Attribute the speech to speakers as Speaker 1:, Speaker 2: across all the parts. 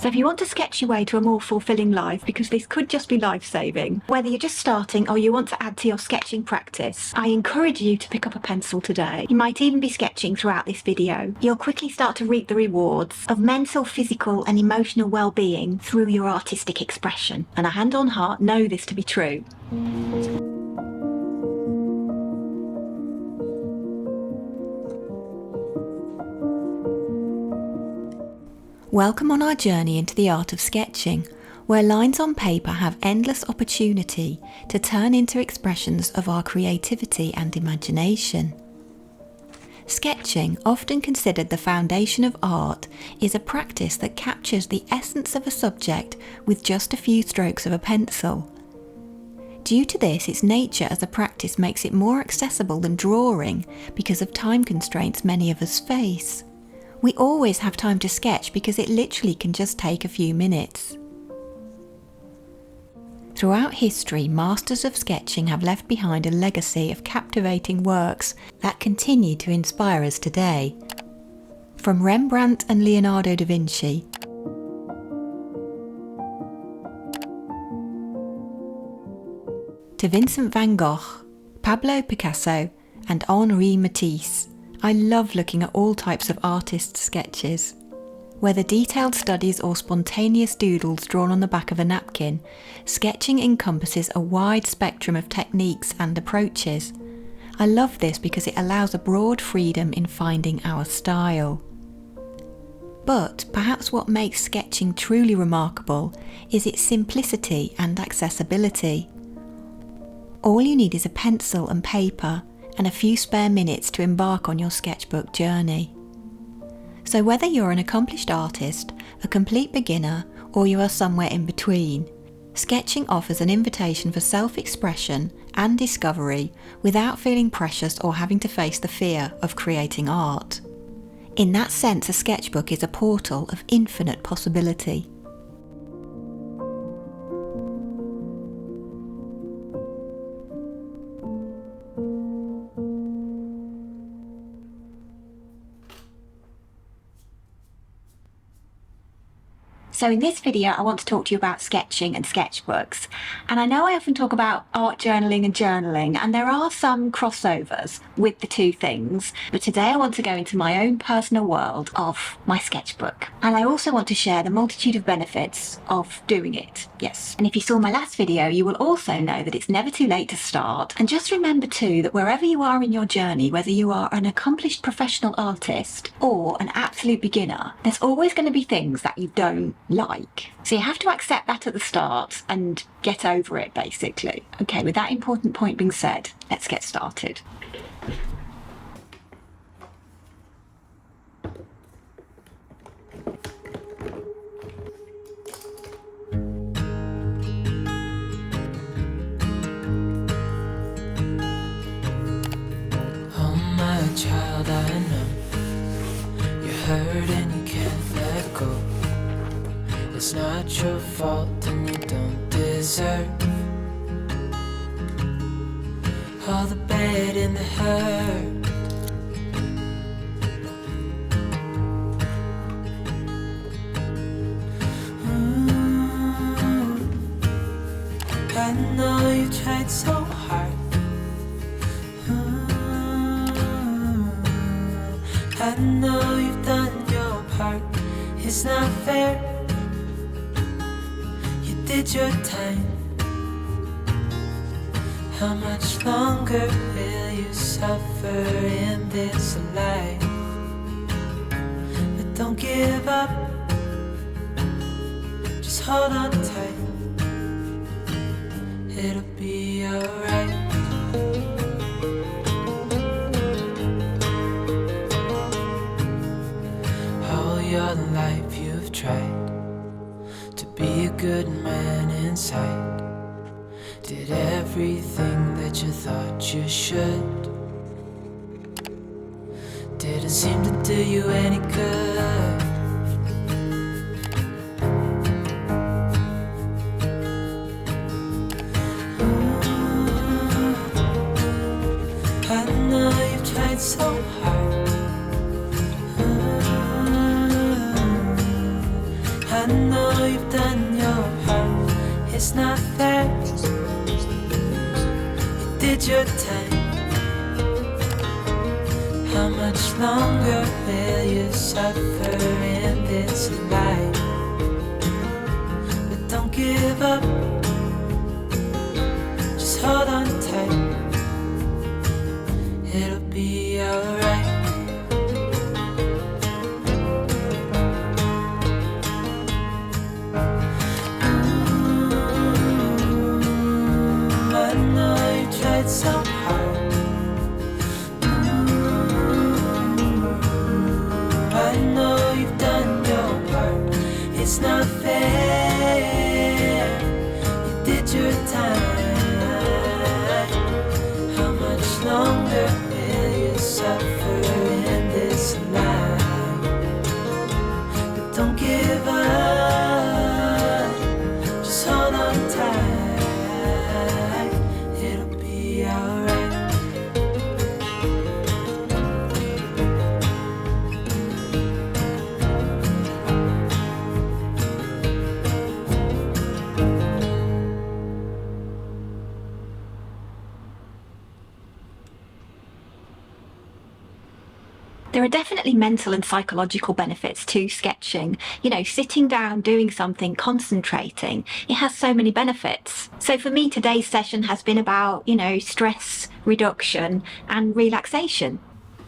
Speaker 1: So if you want to sketch your way to a more fulfilling life, because this could just be life-saving, whether you're just starting or you want to add to your sketching practice, I encourage you to pick up a pencil today. You might even be sketching throughout this video. You'll quickly start to reap the rewards of mental, physical and emotional well-being through your artistic expression. And I hand on heart know this to be true. Welcome on our journey into the art of sketching, where lines on paper have endless opportunity to turn into expressions of our creativity and imagination. Sketching, often considered the foundation of art, is a practice that captures the essence of a subject with just a few strokes of a pencil. Due to this, its nature as a practice makes it more accessible than drawing because of time constraints many of us face. We always have time to sketch because it literally can just take a few minutes. Throughout history, masters of sketching have left behind a legacy of captivating works that continue to inspire us today. From Rembrandt and Leonardo da Vinci to Vincent van Gogh, Pablo Picasso and Henri Matisse, I love looking at all types of artists' sketches. Whether detailed studies or spontaneous doodles drawn on the back of a napkin, sketching encompasses a wide spectrum of techniques and approaches. I love this because it allows a broad freedom in finding our style. But perhaps what makes sketching truly remarkable is its simplicity and accessibility. All you need is a pencil and paper, and a few spare minutes to embark on your sketchbook journey. So whether you're an accomplished artist, a complete beginner, or you are somewhere in between, sketching offers an invitation for self-expression and discovery without feeling precious or having to face the fear of creating art. In that sense, a sketchbook is a portal of infinite possibility. So in this video, I want to talk to you about sketching and sketchbooks. And I know I often talk about art journaling and journaling, and there are some crossovers with the two things. But today I want to go into my own personal world of my sketchbook. And I also want to share the multitude of benefits of doing it. Yes. And if you saw my last video, you will also know that it's never too late to start. And just remember too, that wherever you are in your journey, whether you are an accomplished professional artist or an absolute beginner, there's always going to be things that you don't like. So you have to accept that at the start and get over it, basically. Okay, with that important point being said, let's get started.
Speaker 2: Oh my child, I know you're hurt and you can't let go. It's not your fault and you don't deserve all the bad and the hurt. I know you tried so hard. I know you've done your part. It's not fair. Did your time. How much longer will you suffer in this life? But don't give up. Just hold on tight. It'll be alright. All your life you've tried to be a good man inside. Did everything that you thought you should. Didn't seem to do you any good. I know you've tried so hard. I know know you've done your part, it's not fair. You did your time. How much longer will you suffer in this life? But don't give up, just hold on tight. It'll be alright. I know you tried so hard. I know you've done your part, it's not fair. You did your time. How much longer will you suffer in this life? But don't give up, just hold on tight. It'll be alright.
Speaker 1: There are definitely mental and psychological benefits to sketching. You know, sitting down, doing something, concentrating, it has so many benefits. So for me, today's session has been about, you know, stress reduction and relaxation.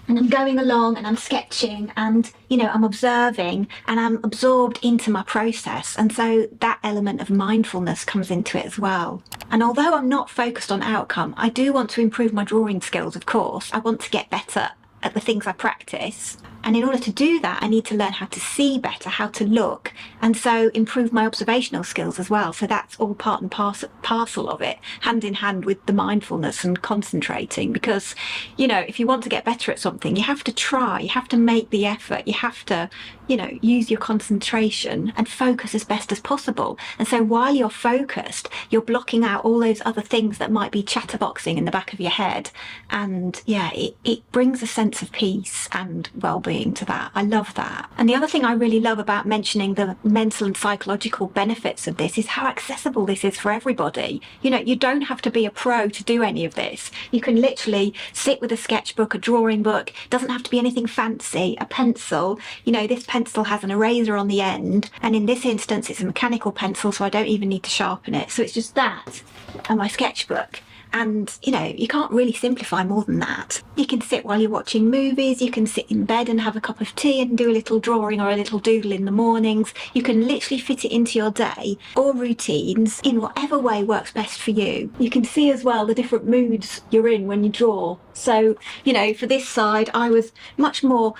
Speaker 1: And I'm going along and I'm sketching and, you know, I'm observing and I'm absorbed into my process. And so that element of mindfulness comes into it as well. And although I'm not focused on outcome, I do want to improve my drawing skills, of course. I want to get better at the things I practice. And in order to do that, I need to learn how to see better, how to look, and so improve my observational skills as well. So that's all part and parcel of it, hand in hand with the mindfulness and concentrating. Because, you know, if you want to get better at something, you have to try, you have to make the effort, you have to, you know, use your concentration and focus as best as possible. And so while you're focused, you're blocking out all those other things that might be chatterboxing in the back of your head. And yeah, it brings a sense of peace and well-being to that. I love that. And the other thing I really love about mentioning the mental and psychological benefits of this is how accessible this is for everybody. You know, you don't have to be a pro to do any of this. You can literally sit with a sketchbook, a drawing book. It doesn't have to be anything fancy. A pencil, you know, this pencil has an eraser on the end, and in this instance it's a mechanical pencil, so I don't even need to sharpen it. So it's just that and my sketchbook. And, you know, you can't really simplify more than that. You can sit while you're watching movies, you can sit in bed and have a cup of tea and do a little drawing or a little doodle in the mornings. You can literally fit it into your day or routines in whatever way works best for you. You can see as well the different moods you're in when you draw. So, you know, for this side, I was much more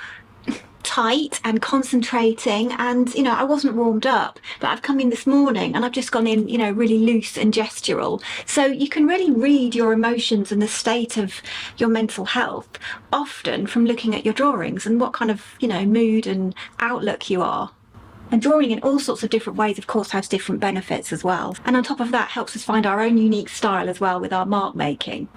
Speaker 1: tight and concentrating, and you know, I wasn't warmed up, but I've come in this morning and I've just gone in, you know, really loose and gestural. So you can really read your emotions and the state of your mental health often from looking at your drawings and what kind of, you know, mood and outlook you are. And drawing in all sorts of different ways, of course, has different benefits as well. And on top of that, helps us find our own unique style as well with our mark making.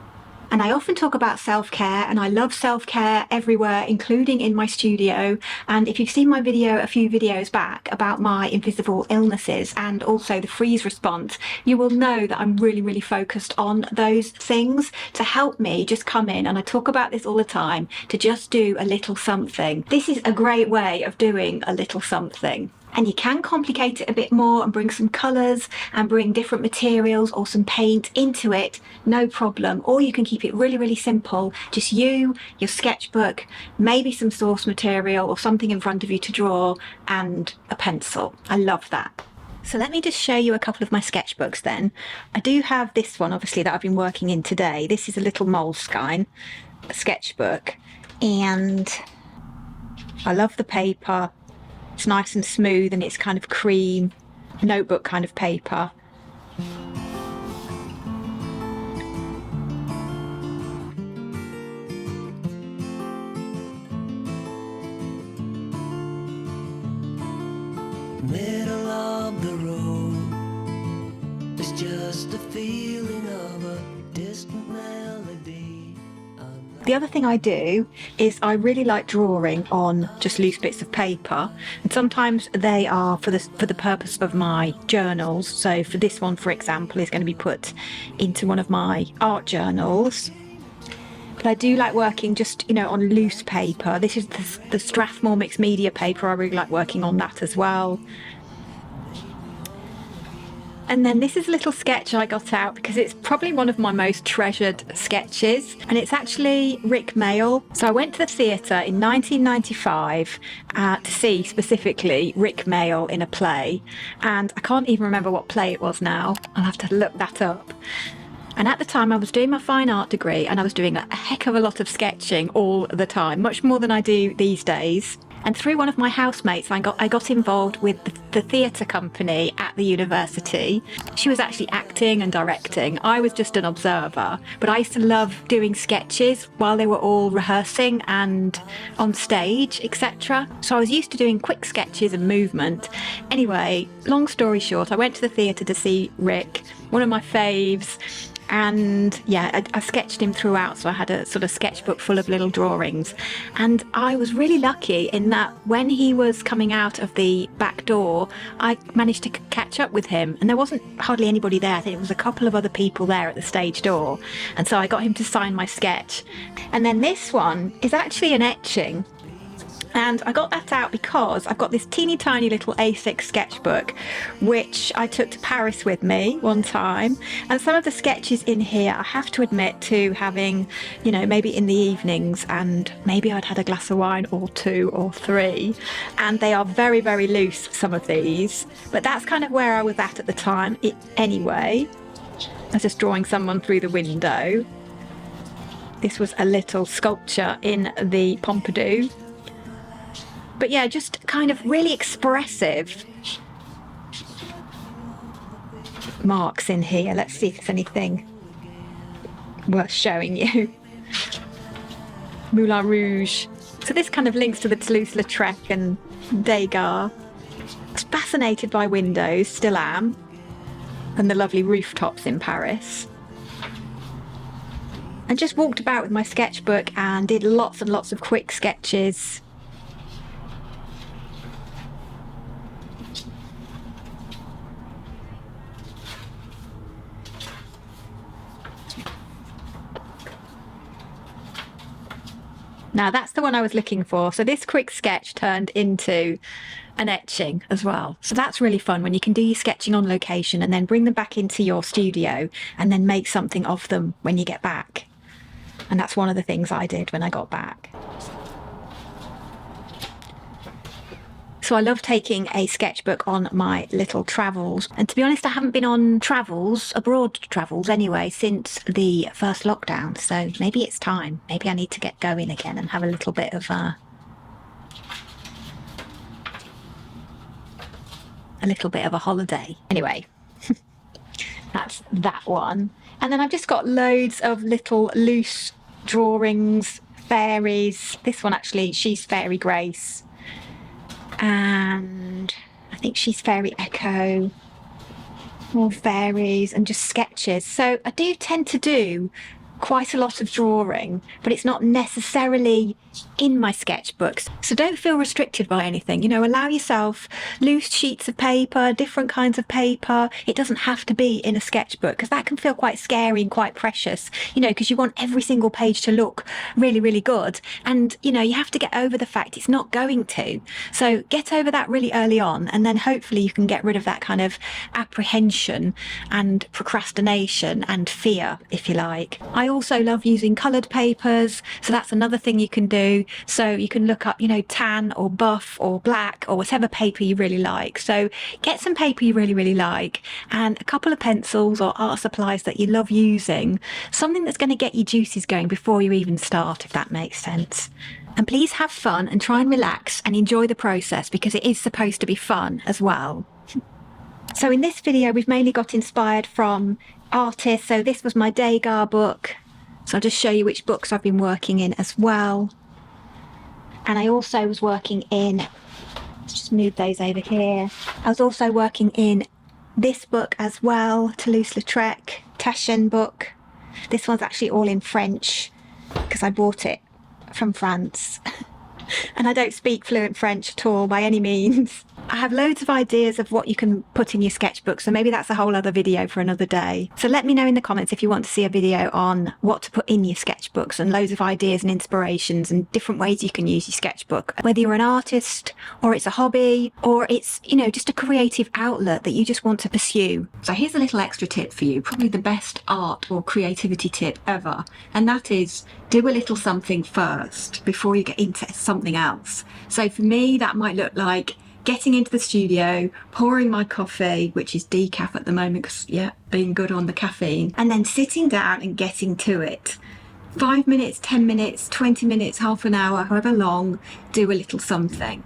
Speaker 1: And I often talk about self-care, and I love self-care everywhere, including in my studio. And if you've seen my video a few videos back about my invisible illnesses and also the freeze response, you will know that I'm really, really focused on those things to help me just come in, and I talk about this all the time, to just do a little something. This is a great way of doing a little something. And you can complicate it a bit more and bring some colours and bring different materials or some paint into it, no problem. Or you can keep it really, really simple. Just you, your sketchbook, maybe some source material or something in front of you to draw, and a pencil. I love that. So let me just show you a couple of my sketchbooks then. I do have this one, obviously, that I've been working in today. This is a little Moleskine sketchbook, and I love the paper. It's nice and smooth, and it's kind of cream, notebook kind of paper.
Speaker 2: Middle of the road, there's just a feeling of a distant melody.
Speaker 1: The other thing I do is I really like drawing on just loose bits of paper, and sometimes they are for the purpose of my journals. So for this one, for example, is going to be put into one of my art journals. But I do like working just, on loose paper. This is the Strathmore mixed media paper. I really like working on that as well. And then this is a little sketch I got out because it's probably one of my most treasured sketches, and it's actually Rick Mayall. So I went to the theatre in 1995 to see specifically Rick Mayall in a play, and I can't even remember what play it was now. I'll have to look that up. And at the time I was doing my fine art degree, and I was doing a heck of a lot of sketching all the time, much more than I do these days. And through one of my housemates, I got involved with the theatre company at the university. She was actually acting and directing. I was just an observer, but I used to love doing sketches while they were all rehearsing and on stage, etc. So I was used to doing quick sketches and movement. Anyway, long story short, I went to the theatre to see Rick, one of my faves. And yeah, I sketched him throughout, so I had a sort of sketchbook full of little drawings. And I was really lucky in that when he was coming out of the back door, I managed to catch up with him, and there wasn't hardly anybody there. I think it was a couple of other people there at the stage door, and so I got him to sign my sketch. And then this one is actually an etching. And I got that out because I've got this teeny tiny little A6 sketchbook, which I took to Paris with me one time. And some of the sketches in here, I have to admit to having, maybe in the evenings, and maybe I'd had a glass of wine or 2 or 3. And they are very, very loose, some of these. But that's kind of where I was at the time anyway. I was just drawing someone through the window. This was a little sculpture in the Pompidou. But yeah, just kind of really expressive marks in here. Let's see if there's anything worth showing you. Moulin Rouge. So this kind of links to the Toulouse-Lautrec and Degas. I was fascinated by windows, still am, and the lovely rooftops in Paris. And just walked about with my sketchbook and did lots and lots of quick sketches. Now that's the one I was looking for. So this quick sketch turned into an etching as well. So that's really fun when you can do your sketching on location and then bring them back into your studio and then make something of them when you get back. And that's one of the things I did when I got back. So I love taking a sketchbook on my little travels. And to be honest, I haven't been on abroad travels anyway, since the first lockdown. So maybe it's time. Maybe I need to get going again and have a little bit of a holiday. Anyway, that's that one. And then I've just got loads of little loose drawings, fairies. This one actually, she's Fairy Grace. And I think she's Fairy Echo, more fairies and just sketches. So I do tend to do quite a lot of drawing, but it's not necessarily in my sketchbooks. So don't feel restricted by anything, allow yourself loose sheets of paper, different kinds of paper. It doesn't have to be in a sketchbook, because that can feel quite scary and quite precious, because you want every single page to look really, really good. And, you have to get over the fact it's not going to. So get over that really early on, and then hopefully you can get rid of that kind of apprehension and procrastination and fear, if you like. I also love using coloured papers, so that's another thing you can do. So you can look up, tan or buff or black or whatever paper you really like. So get some paper you really, really like, and a couple of pencils or art supplies that you love using. Something that's going to get your juices going before you even start, if that makes sense. And please have fun and try and relax and enjoy the process, because it is supposed to be fun as well. So in this video, we've mainly got inspired from artists. So this was my Degas book. So I'll just show you which books I've been working in as well. And I also was working in, let's just move those over here. I was also working in this book as well, Toulouse-Lautrec, Taschen book. This one's actually all in French. because I bought it from France. And I don't speak fluent French at all by any means. I have loads of ideas of what you can put in your sketchbook, so maybe that's a whole other video for another day. So let me know in the comments if you want to see a video on what to put in your sketchbooks, and loads of ideas and inspirations and different ways you can use your sketchbook. Whether you're an artist, or it's a hobby, or it's, you know, just a creative outlet that you just want to pursue. So here's a little extra tip for you, probably the best art or creativity tip ever, and that is do a little something first before you get into something else. So for me, that might look like getting into the studio, pouring my coffee, which is decaf at the moment because, yeah, being good on the caffeine, and then sitting down and getting to it. 5 minutes, 10 minutes, 20 minutes, half an hour, however long, do a little something.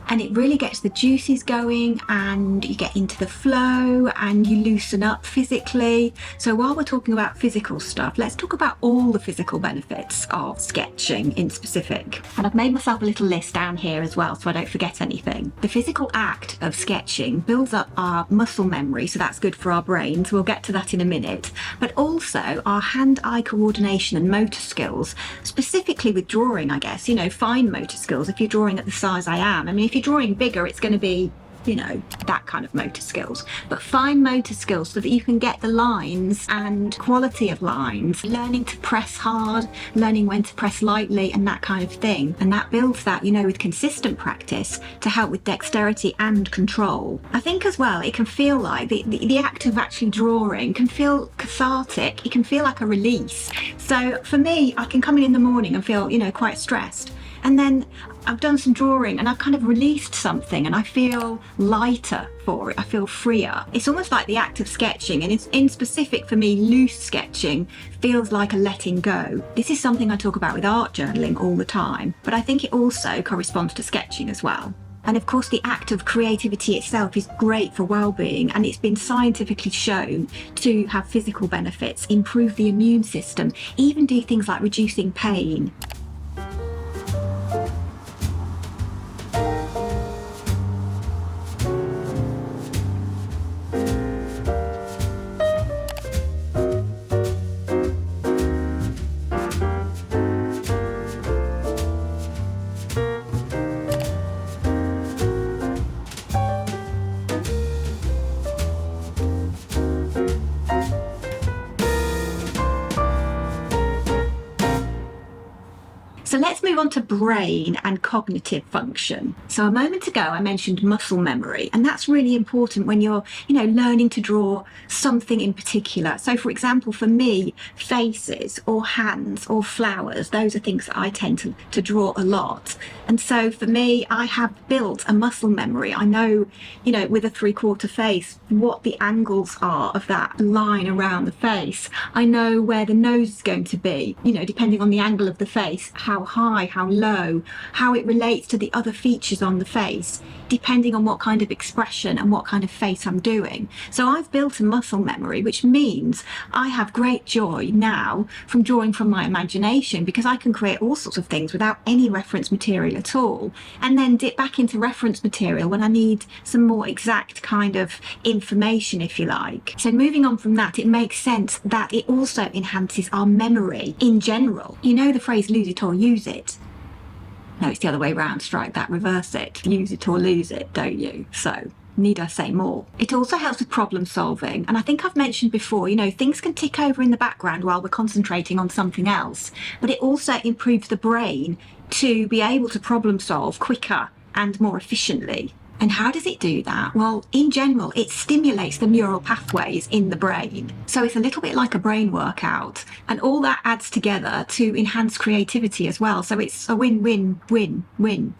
Speaker 1: And it really gets the juices going, and you get into the flow and you loosen up physically. So while we're talking about physical stuff, let's talk about all the physical benefits of sketching in specific. And I've made myself a little list down here as well so I don't forget anything. The physical act of sketching builds up our muscle memory, so that's good for our brains. We'll get to that in a minute. But also our hand-eye coordination and motor skills, specifically with drawing, I guess, you know, fine motor skills. If you're drawing at the size I am, I mean, if you're drawing bigger, it's going to be, you know, that kind of motor skills, but fine motor skills so that you can get the lines and quality of lines, learning to press hard, learning when to press lightly and that kind of thing. And that builds that, you know, with consistent practice to help with dexterity and control. I think as well, it can feel like the act of actually drawing can feel cathartic. It can feel like a release. So for me, I can come in the morning and feel, you know, quite stressed. And then I've done some drawing and I've kind of released something and I feel lighter for it. I feel freer. It's almost like the act of sketching, and it's in specific for me, loose sketching feels like a letting go. This is something I talk about with art journaling all the time, but I think it also corresponds to sketching as well. And of course, the act of creativity itself is great for well-being, and it's been scientifically shown to have physical benefits, improve the immune system, even do things like reducing pain. So let's move on to brain and cognitive function. So a moment ago, I mentioned muscle memory, and that's really important when you're, learning to draw something in particular. So for example, for me, faces or hands or flowers, those are things that I tend to draw a lot. And so for me, I have built a muscle memory. I know, with a 3/4 face, what the angles are of that line around the face. I know where the nose is going to be, depending on the angle of the face, how high, how low, how it relates to the other features on the face, depending on what kind of expression and what kind of face I'm doing. So I've built a muscle memory, which means I have great joy now from drawing from my imagination, because I can create all sorts of things without any reference material at all, and then dip back into reference material when I need some more exact kind of information, if you like. So moving on from that, it makes sense that it also enhances our memory in general. You know the phrase lose it or use it? No, it's the other way around. Strike that, reverse it. Use it or lose it, don't you? So need I say more? It also helps with problem solving. And I think I've mentioned before, things can tick over in the background while we're concentrating on something else. But it also improves the brain to be able to problem solve quicker and more efficiently. And how does it do that? Well, in general, it stimulates the neural pathways in the brain. So it's a little bit like a brain workout. And all that adds together to enhance creativity as well. So it's a win-win-win-win.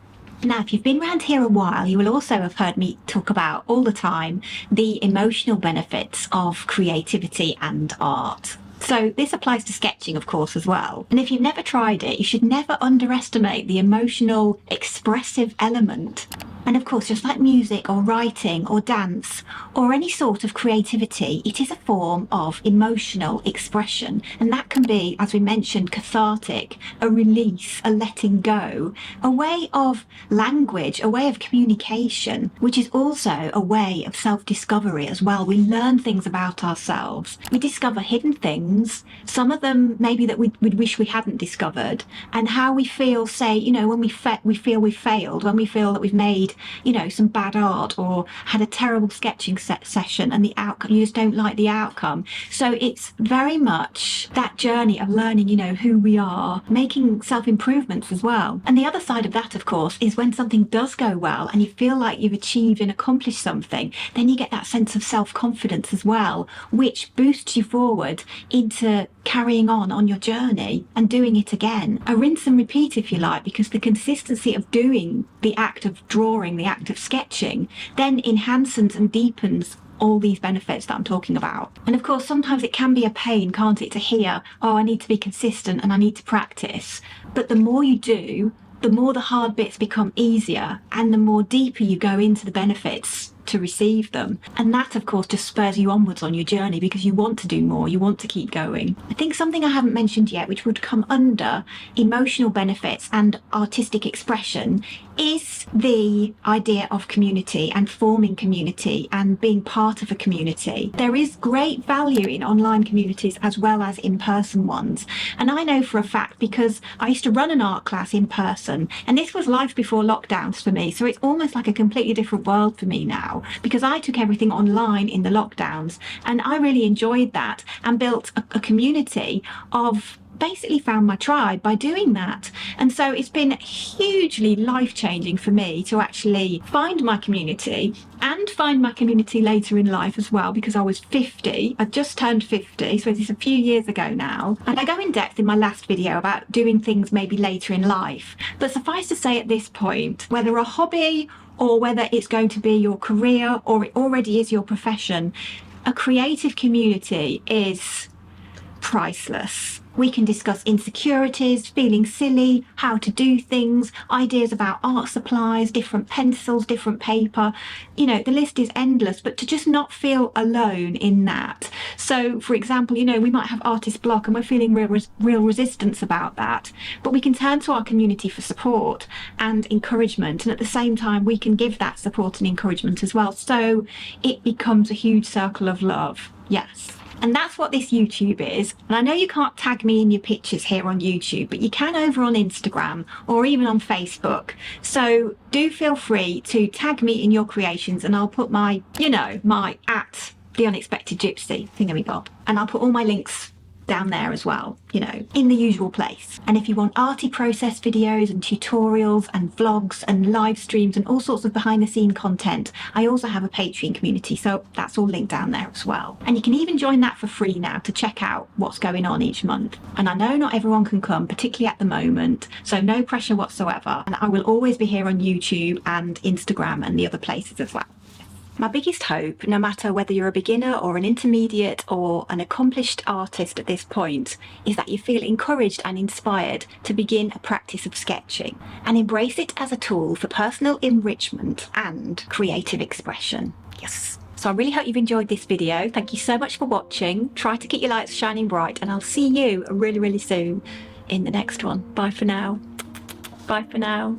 Speaker 1: Now, if you've been around here a while, you will also have heard me talk about all the time the emotional benefits of creativity and art. So this applies to sketching, of course, as well. And if you've never tried it, you should never underestimate the emotional, expressive element. And of course, just like music or writing or dance or any sort of creativity, it is a form of emotional expression. And that can be, as we mentioned, cathartic, a release, a letting go, a way of language, a way of communication, which is also a way of self-discovery as well. We learn things about ourselves. We discover hidden things, some of them maybe that we'd wish we hadn't discovered, and how we feel, say, when we feel we've failed, when we feel that we've made some bad art or had a terrible sketching session and the outcome, you just don't like the outcome. So it's very much that journey of learning, who we are, making self-improvements as well. And the other side of that, of course, is when something does go well and you feel like you've achieved and accomplished something, then you get that sense of self-confidence as well, which boosts you forward into carrying on your journey and doing it again. A rinse and repeat, if you like, because the consistency of doing the act of drawing, the act of sketching, then enhances and deepens all these benefits that I'm talking about. And of course, sometimes it can be a pain, can't it, to hear, I need to be consistent and I need to practice. But the more you do, the more the hard bits become easier and the more deeper you go into the benefits to receive them. And that, of course, just spurs you onwards on your journey because you want to do more, you want to keep going. I think something I haven't mentioned yet, which would come under emotional benefits and artistic expression, is the idea of community and forming community and being part of a community. There is great value in online communities as well as in-person ones. And I know for a fact, because I used to run an art class in person, and this was life before lockdowns for me, so it's almost like a completely different world for me now, because I took everything online in the lockdowns, and I really enjoyed that and built a community of, basically found my tribe by doing that. And so it's been hugely life-changing for me to actually find my community and find my community later in life as well, because I was 50. I just turned 50, so it's a few years ago now. And I go in depth in my last video about doing things maybe later in life. But suffice to say at this point, whether a hobby or whether it's going to be your career or it already is your profession, a creative community is priceless. We can discuss insecurities, feeling silly, how to do things, ideas about art supplies, different pencils, different paper. The list is endless, but to just not feel alone in that. So, for example, we might have artist block and we're feeling real resistance about that, but we can turn to our community for support and encouragement. And at the same time, we can give that support and encouragement as well. So it becomes a huge circle of love. Yes. And that's what this YouTube is. And I know you can't tag me in your pictures here on YouTube, but you can over on Instagram or even on Facebook. So do feel free to tag me in your creations, and I'll put my, my @TheUnexpectedGypsy thingamabob. And I'll put all my links down there as well, you know, in the usual place. And if you want arty process videos and tutorials and vlogs and live streams and all sorts of behind the scene content, I also have a Patreon community, so that's all linked down there as well. And you can even join that for free now to check out what's going on each month. And I know not everyone can come, particularly at the moment, so no pressure whatsoever. And I will always be here on YouTube and Instagram and the other places as well. My biggest hope, no matter whether you're a beginner or an intermediate or an accomplished artist at this point, is that you feel encouraged and inspired to begin a practice of sketching and embrace it as a tool for personal enrichment and creative expression. Yes. So I really hope you've enjoyed this video. Thank you so much for watching. Try to keep your lights shining bright, and I'll see you really, really soon in the next one. Bye for now. Bye for now.